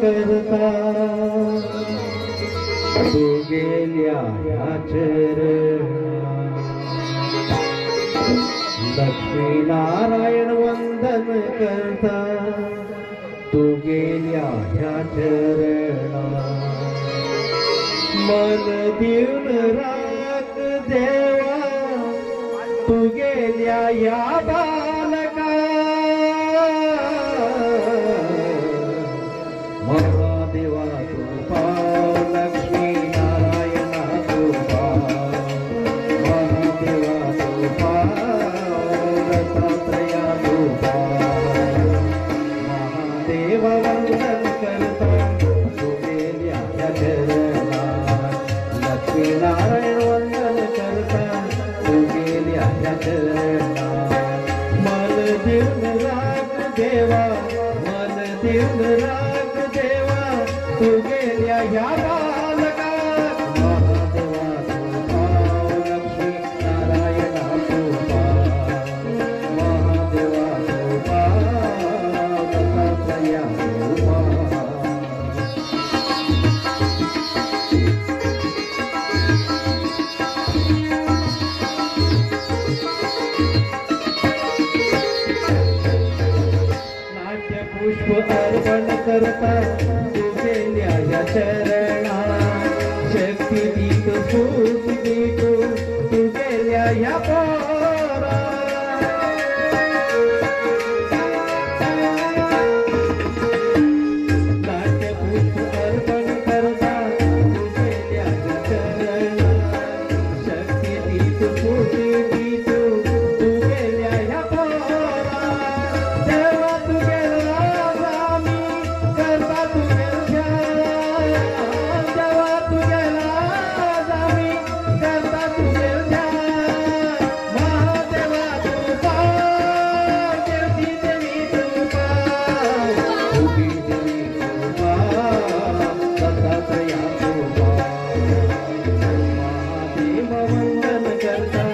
करता तू गेल्या लक्ष्मी नारायण वंदन करता तू गेल्या चरणा मन देऊन राख देवा तू गेल्या या बालका महादेवा तू पाव लक्ष्मी नारायणा तू पाव महादेवा तू पाव दत्तात्रया तू पाव महादेव वंदन करता तू गेल्या चरणा लक्ष्मी नारायण वंदन करता तू गेल्या चरणा मन देऊन राख देवा मन देऊन राख देवा तू गेल्या ह्या बालका महादेवा तू पाव लक्ष्मी नारायणा तू पाव महादेवा तू पाव दत्तात्रया तू पाव पुष्प अर्पण करता तू गेल्या या चरणा शक्ती दीप फूट देतो तू गेल्या या पोरा नाट्य पुष्प अर्पण करता तू गेल्या या चरणा शक्ती दीप फूट देतो तू गेल्या या पोरा देवा तू वंदन करता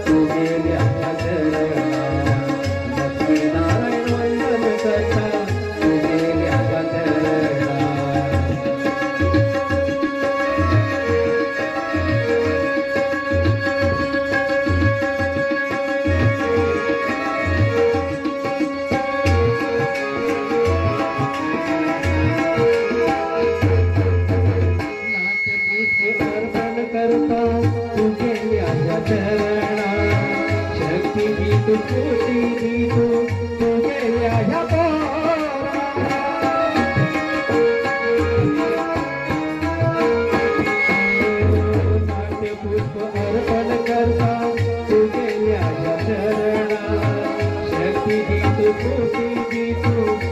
तू गेल्या चरणा लक्ष्मी नारायण वंदन करता तू गेल्या चरणा अर्पण करता तू गेल्या चरणा शक्ती गीत कोटी गीत तू गेल्या ह्या पोरा नाट्य पुष्प अर्पण करता तू गेल्या चरणा शक्ती गीत कोटी गीत